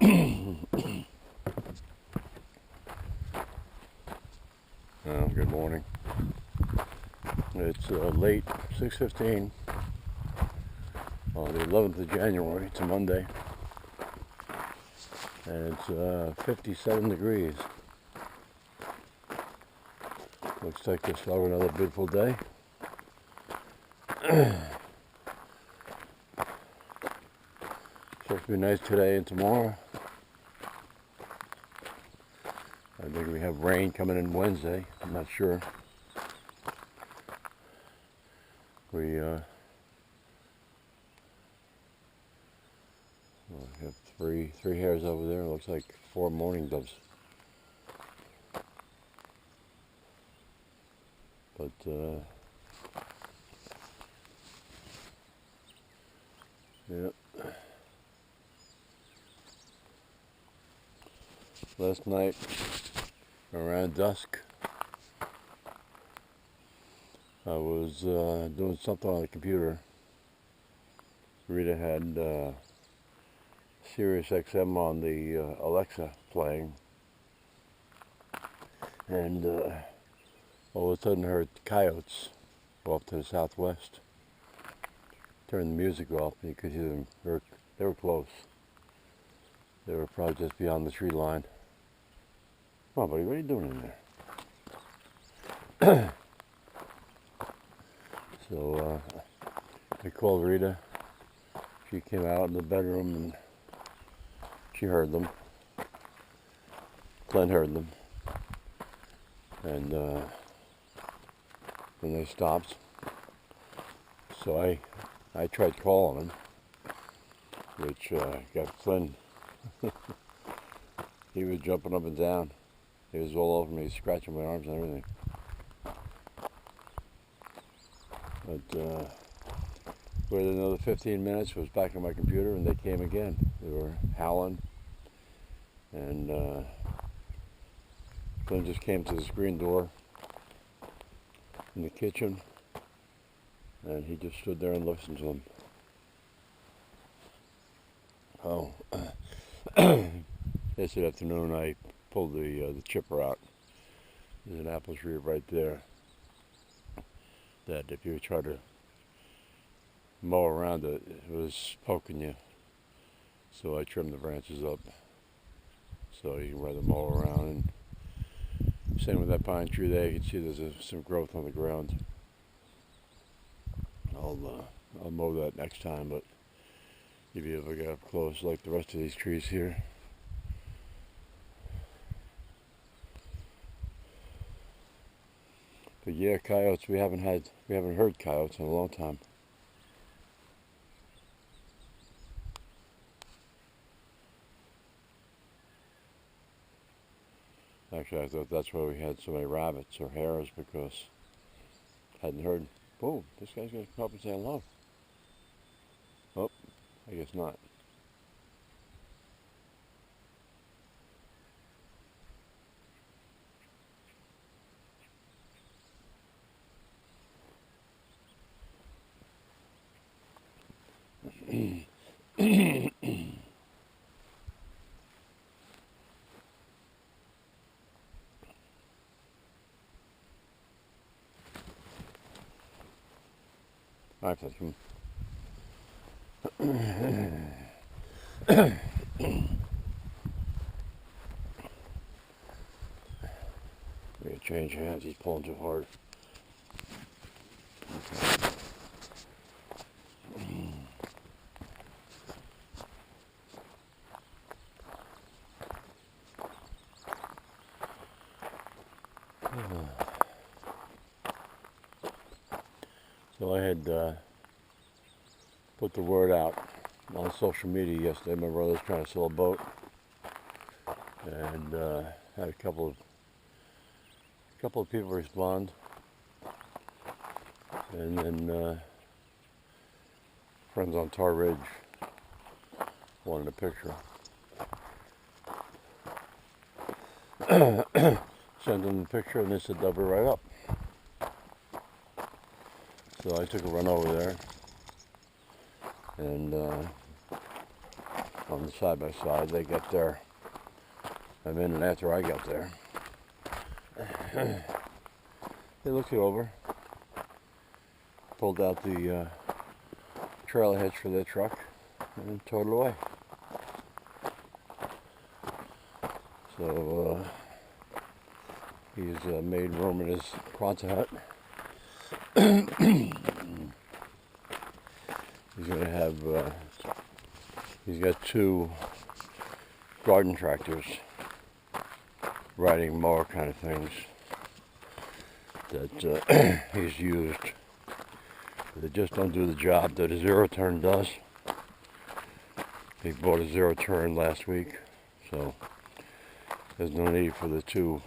Good morning. It's late 6:15 on the 11th of January. It's a Monday, and it's 57 degrees. Looks like this will have another beautiful day. Supposed to be nice today and tomorrow. I think we have rain coming in Wednesday. I'm not sure. We have three hares over there. It looks like 4 mourning doves. But yeah. Last night around dusk, I was doing something on the computer. Rita had Sirius XM on the Alexa playing, and all of a sudden I heard coyotes off to the southwest. Turned the music off, and you could hear them. They were close. They were probably just beyond the tree line. Come on, buddy, what are you doing in there? So I called Rita. She came out in the bedroom and she heard them. Flynn heard them. And then they stopped. So I tried calling them, which got Flynn. He was jumping up and down. He was all over me, scratching my arms and everything. But within another 15 minutes, I was back on my computer, and they came again. They were howling, and Flynn just came to the screen door in the kitchen, and he just stood there and listened to them. Oh, yesterday afternoon I pulled the chipper out. There's an apple tree right there that if you try to mow around it, it was poking you. So I trimmed the branches up so you can rather mow around. And same with that pine tree there. You can see there's some growth on the ground. I'll mow that next time, but if you ever get up close like the rest of these trees here. But yeah, coyotes, we haven't heard coyotes in a long time. Actually, I thought that's why we had so many rabbits or hares, because I hadn't heard. Whoa, this guy's gonna come up and say hello. Oh, I guess not. I think him. We're gonna change hands. He's pulling too hard. Okay. So I had put the word out on social media yesterday. My brother's trying to sell a boat, and had a couple of people respond, and then friends on Tar Ridge wanted a picture. Sent them the picture, and they said they'll be right up. So I took a run over there, and on the side-by-side. They got there a minute after I got there. They looked it over, pulled out the trailer hitch for their truck, and towed it away. So he's made room in his Quonset hut. He's going to have, he's got 2 garden tractors, riding mower kind of things that he's used. They just don't do the job that a zero-turn does. He bought a zero-turn last week, so there's no need for the 2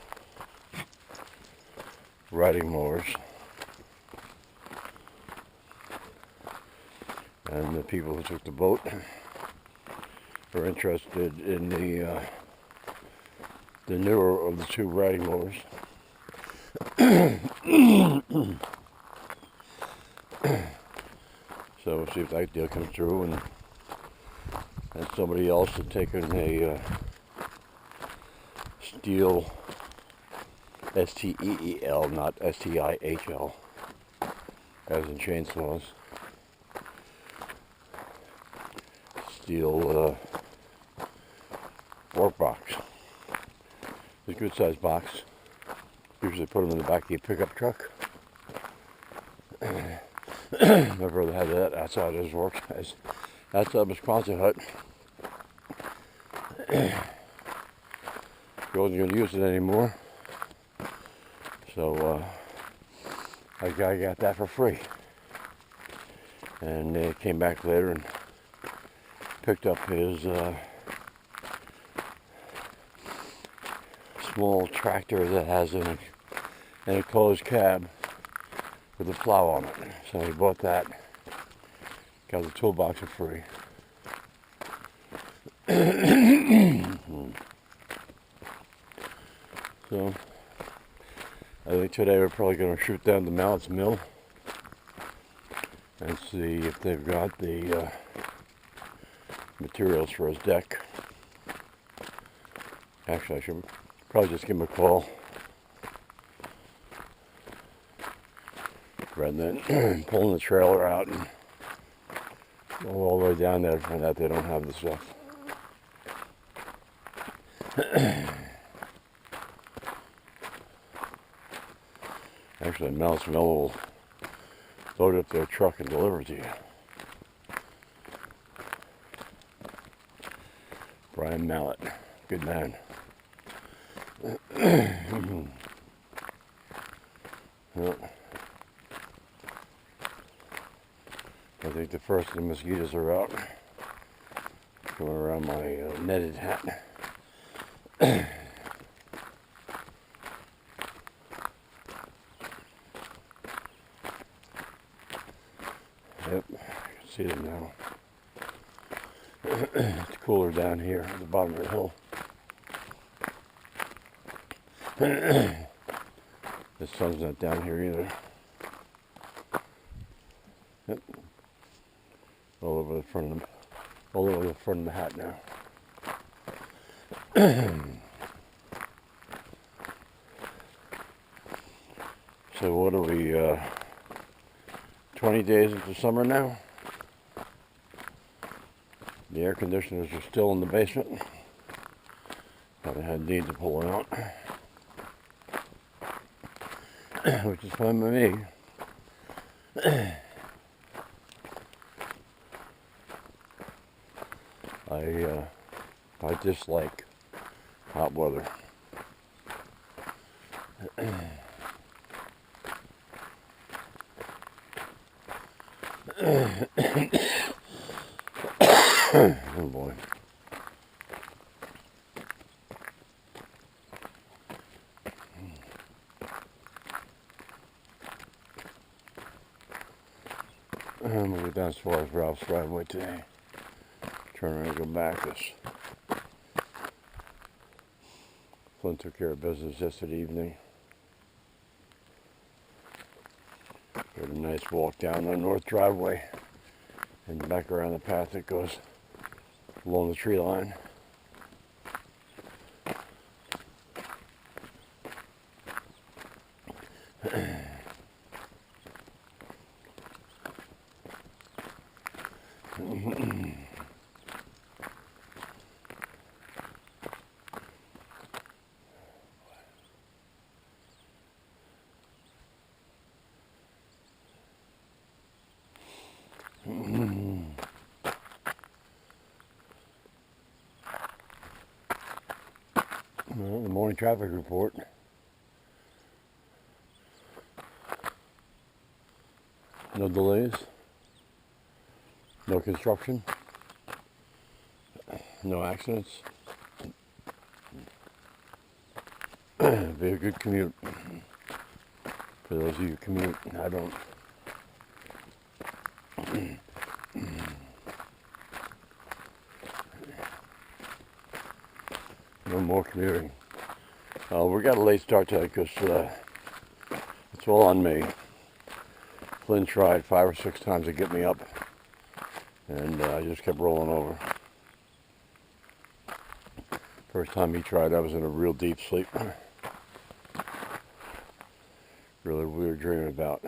riding mowers. And the people who took the boat are interested in the newer of the 2 riding mowers. So we'll see if that deal comes through, and somebody else had taken a steel, S-T-E-E-L, not S-T-I-H-L, as in chainsaws. Steel work box. It's a good sized box. Usually put them in the back of your pickup truck. My brother had that outside his work, outside his Quonset hut. He wasn't going to use it anymore, so a guy got that for free, and they came back later and picked up his small tractor that has an enclosed cab with a plow on it. So he bought that, got the toolbox for free. So I think today we're probably going to shoot down to Mallett's Mill and see if they've got the materials for his deck. Actually, I should probably just give him a call rather than pulling the trailer out and go all the way down there and find out they don't have the stuff. Actually, Mallett's Mill will load up their truck and deliver it to you. Brian Mallett, good man. Well, I think the first of the mosquitoes are out. Going around my netted hat. Yep, I can see them now. It's cooler down here at the bottom of the hill. The sun's not down here either. Yep. All over the front of the hat now. So what are we, 20 days into summer now? The air conditioners are still in the basement. Haven't had need to pull them out. Which is fine by me. I dislike hot weather. Oh boy. I'm going to go down as far as Ralph's driveway today. Turn around and go back. Flynn took care of business yesterday evening. Got a nice walk down the north driveway and back around the path that goes along the tree line. Well, the morning traffic report. No delays. No construction. No accidents. Be a good commute. For those of you who commute, I don't. No more commuting. We got a late start today because it's all on me. Flynn tried 5 or 6 times to get me up, and I just kept rolling over. First time he tried, I was in a real deep sleep. Really weird dreaming about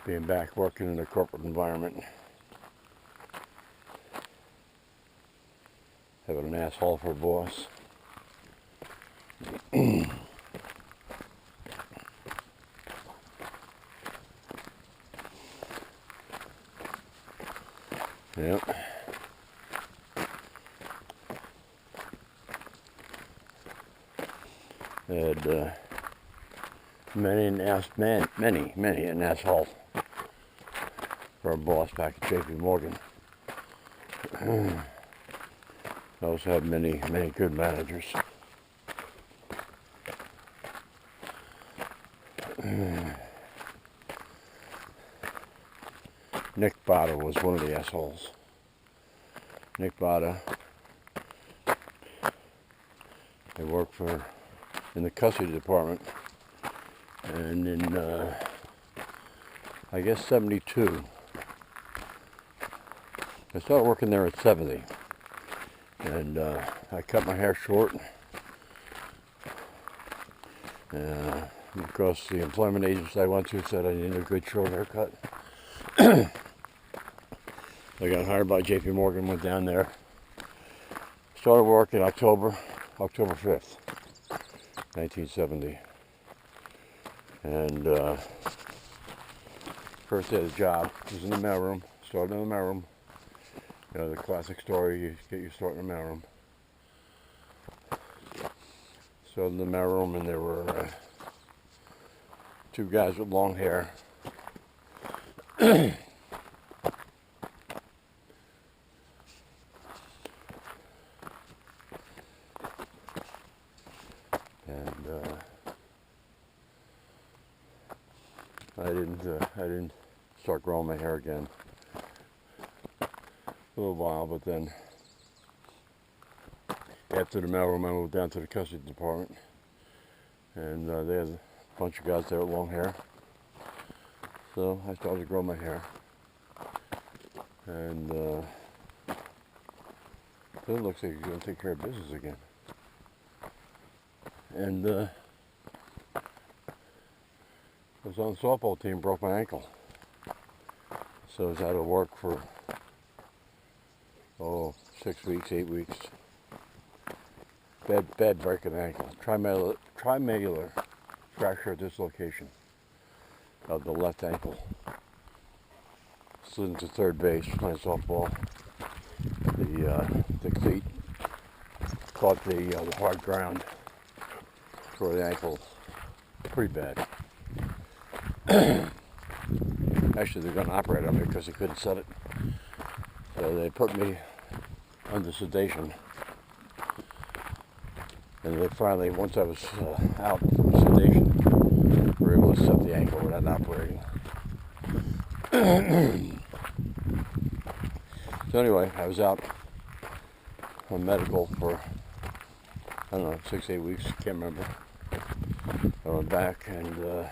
being back working in a corporate environment. Having an asshole for a boss. Yep. Had many an asshole for a boss back at JP Morgan. I also had many good managers. Nick Botta was one of the assholes. Nick Botta, I worked in the custody department, and in I guess 72. I started working there at 70, and I cut my hair short. Because the employment agency I went to said I needed a good short haircut. I got hired by JP Morgan, went down there. Started work in October 5th, 1970. And first day of the job was in the mailroom. Started in the mailroom. You know, the classic story, you get your start in the mailroom. Started in the mailroom, and there were 2 guys with long hair. And I didn't start growing my hair again for a little while, but then after the mailroom I moved down to the custody department, and they had a bunch of guys there with long hair, so I started to grow my hair, and it looks like he's going to take care of business again. And I was on the softball team, broke my ankle, so I was out of work for 6 weeks, 8 weeks. Bad break of the ankle, trimanular fracture dislocation of the left ankle. Slid into third base playing softball. The cleat caught the hard ground, tore the ankle pretty bad. Actually, they're going to operate on me because they couldn't set it. So they put me under sedation. And they finally, once I was out from sedation, we were able to set the ankle without operating. So anyway, I was out on medical for, I don't know, 6, 8 weeks, can't remember. I went back, and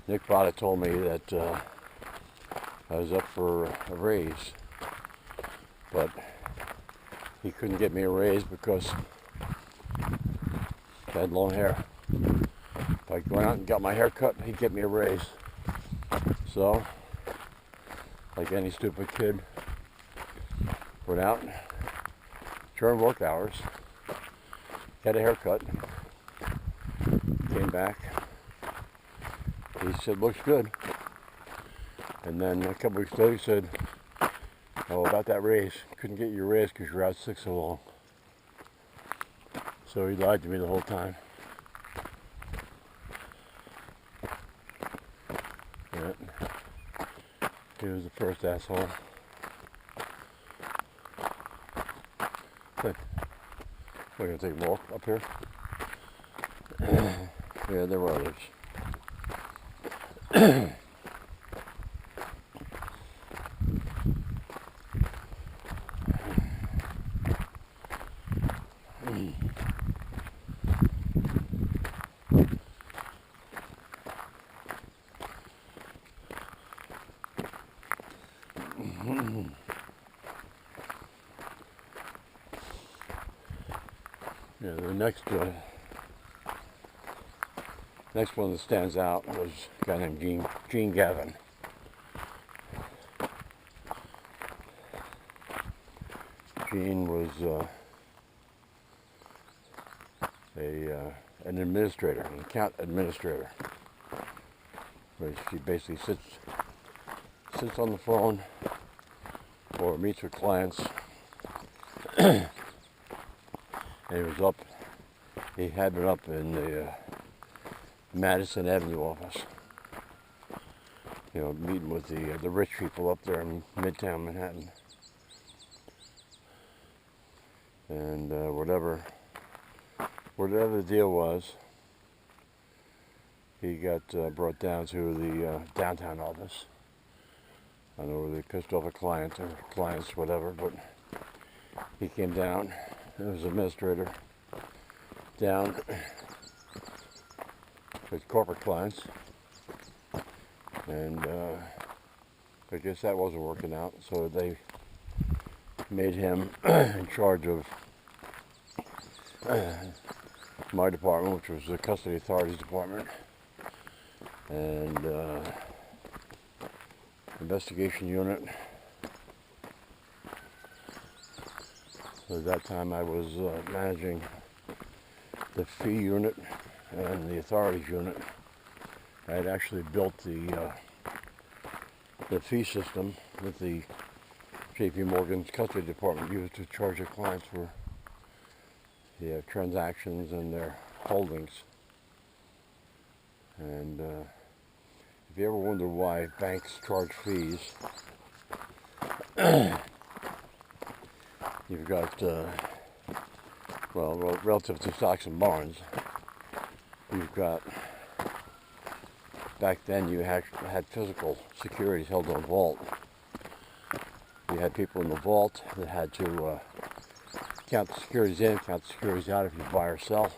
Nick Botta told me that I was up for a raise, but he couldn't get me a raise because I had long hair. If I went out and got my hair cut, he'd get me a raise. So, like any stupid kid, went out, during work hours, got a haircut, came back, he said, looks good. And then a couple weeks later he said, oh, about that raise, couldn't get you a raise because you're out sick so long. So he lied to me the whole time. Yeah. He was the first asshole. Hey, we're going to take a walk up here. Yeah, there were others. Yeah, the next one that stands out was a guy named Gene Gavin. Gene was an administrator, an account administrator. Where she basically sits on the phone or meets with clients. And he had been up in the Madison Avenue office, meeting with the rich people up there in Midtown Manhattan. And whatever the deal was, he got brought down to the downtown office. I don't know whether they pissed off a client or clients, whatever, but he came down, there was an administrator, down with corporate clients, and I guess that wasn't working out, so they made him in charge of my department, which was the Custody Authorities Department, and investigation unit. So at that time I was managing the fee unit and the authorities unit. I had actually built the fee system that the J.P. Morgan's custody department used to charge their clients for the transactions and their holdings. And if you ever wonder why banks charge fees, you've got, relative to stocks and bonds, you've got, back then you had physical securities held on vault. You had people in the vault that had to count the securities in, count the securities out if you buy or sell.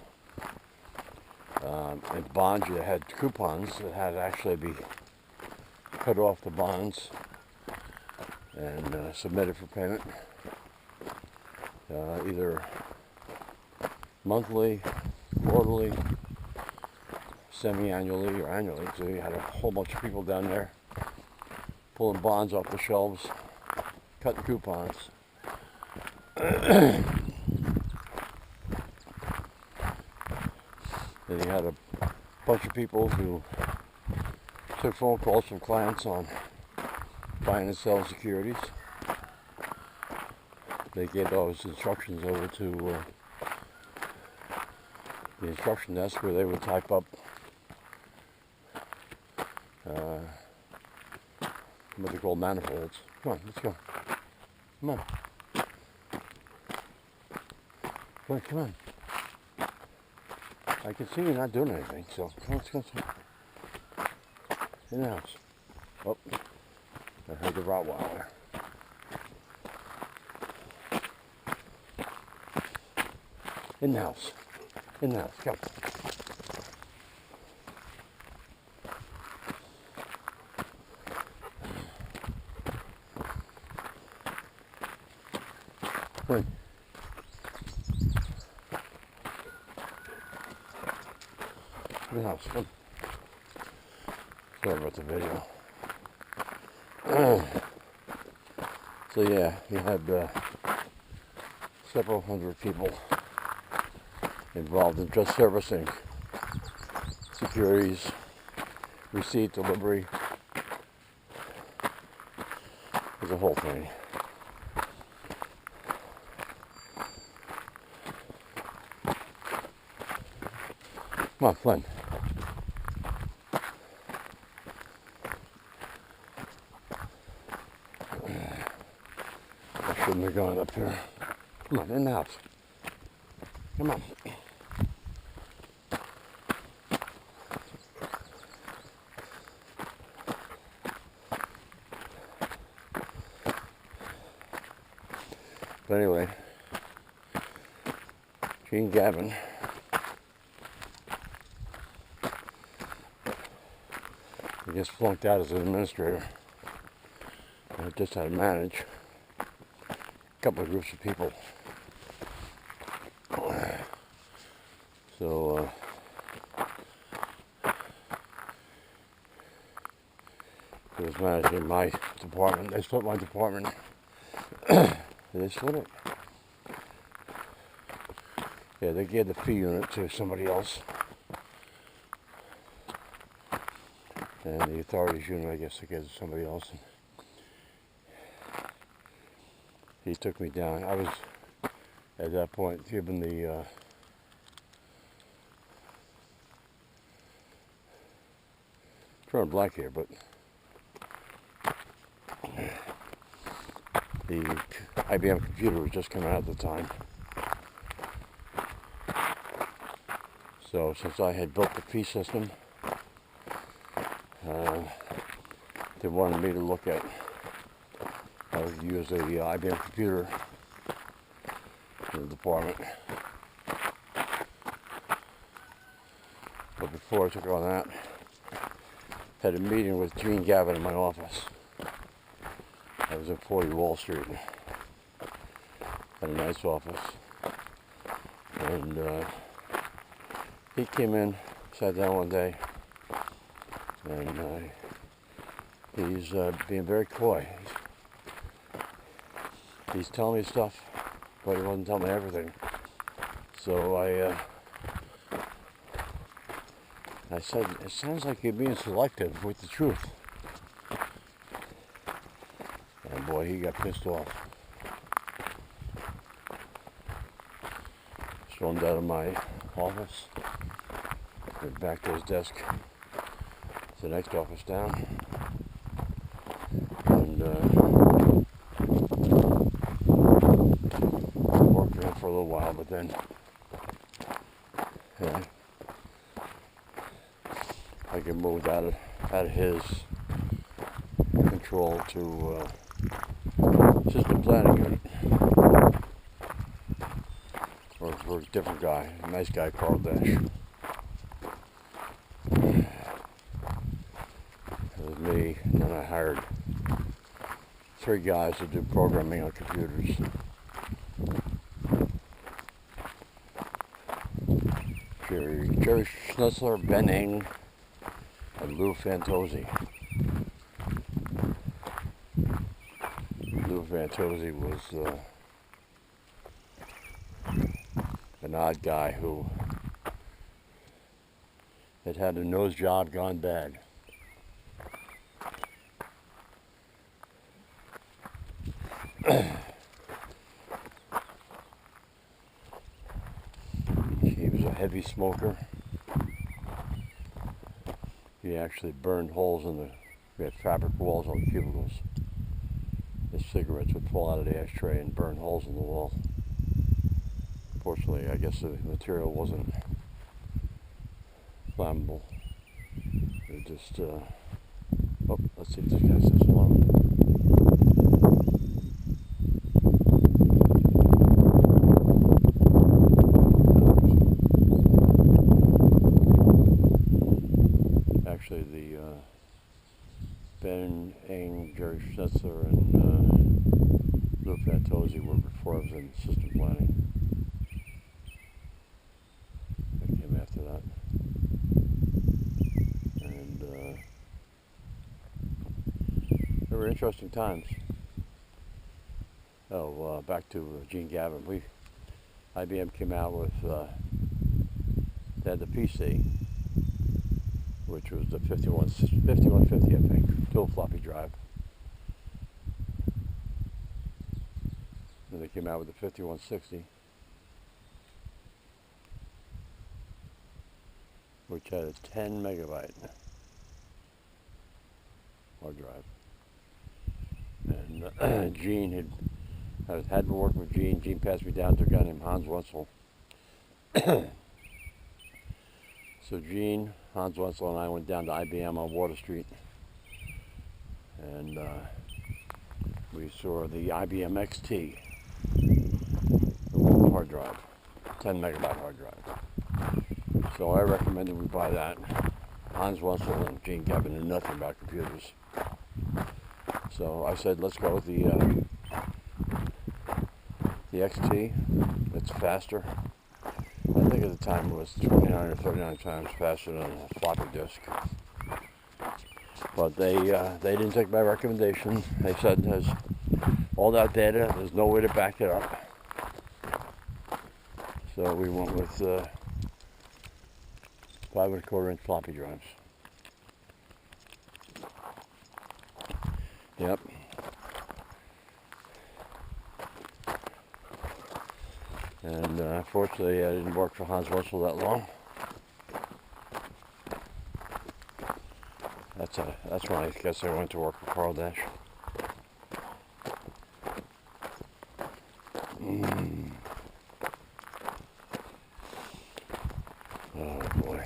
And bonds, you had coupons that had to actually be cut off the bonds and submitted for payment. Either monthly, quarterly, semi-annually, or annually. So you had a whole bunch of people down there pulling bonds off the shelves, cutting coupons. Then you had a bunch of people who took phone calls from clients on buying and selling securities. They gave those instructions over to the instruction desk, where they would type up what they call manifolds. Come on, let's go. Come on. Come on. I can see you're not doing anything, so let's go. In the house. Oh, I heard the Rottweiler. In the house. In the house. Come. Flynn. No, Flynn. Sorry about the video. So yeah, you had several hundred people involved in just servicing securities, receipt, delivery. It was a whole thing. Come on, Flynn. I shouldn't have gone up here. Come on, in the house. Come on. But anyway, Gene Gavin I guess flunked out as an administrator. I just had to manage a couple of groups of people. So he was managing my department. They split my department. They split it. Yeah, they gave the fee unit to somebody else. And the authorities unit, I guess, they gave it to somebody else. And he took me down. I was, at that point, given the throwing black here, but the IBM computer was just coming out at the time. So since I had built the P system, they wanted me to look at how to use the IBM computer in the department. But before I took on that, had a meeting with Gene Gavin in my office. I was at 40 Wall Street. Had a nice office. And he came in, sat down one day, and he's being very coy. He's telling me stuff, but he wasn't telling me everything. So I said, it sounds like you're being selective with the truth. And boy, he got pissed off. Stormed out of my office, went back to his desk, the next office down, and worked for him for a little while, but then I get moved out of his control to system planning unit. For a different guy, a nice guy, Carl Dash. It was me, and then I hired 3 guys to do programming on computers. Jerry Schnitzler, Ben Ing, and Lou Fantozzi. Lou Fantozzi was an odd guy who had a nose job gone bad. He was a heavy smoker. He actually burned holes in we had fabric walls on the cubicles. His cigarettes would fall out of the ashtray and burn holes in the wall. Fortunately, I guess the material wasn't flammable. It just, oh, let's see if this guy says hello. Actually, the Ben Ing, Jerry Schnitzler, and Lou Lou Fantozzi were before I was in system planning. I came after that. And they were interesting times. Back to Gene Gavin. IBM came out with, they had the PC, which was the 5150, I think, dual floppy drive. Then they came out with the 5160, which had a 10 megabyte hard drive. And Gene had been working with Gene. Gene passed me down to a guy named Hans Wenzel. So Gene, Hans Wenzel, and I went down to IBM on Water Street, and we saw the IBM XT, the hard drive, 10 megabyte hard drive. So I recommended we buy that. Hans Wenzel and Gene Gavin knew nothing about computers. So I said, let's go with the XT. It's faster. I think at the time it was 29 or 39 times faster than a floppy disk. But they didn't take my recommendation. They said there's all that data, there's no way to back it up. So we went with 5¼ inch floppy drives. Yep. And unfortunately, I didn't work for Hans Wenzel that long. That's when I guess I went to work for Carl Dash. Oh boy.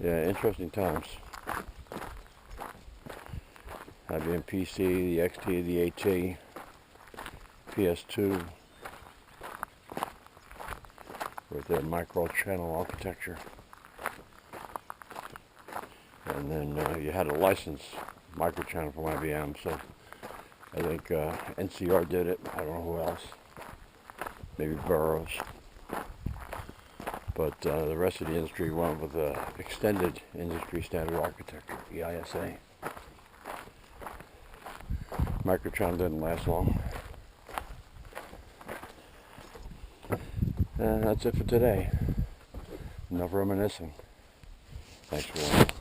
Yeah, interesting times. IBM PC, the XT, the AT, PS2, with their micro-channel architecture. And then you had a licensed microchannel from IBM, so I think NCR did it. I don't know who else. Maybe Burroughs. But the rest of the industry went with the extended industry standard architecture, EISA. Microchannel didn't last long. And that's it for today. Enough reminiscing. Thanks for watching.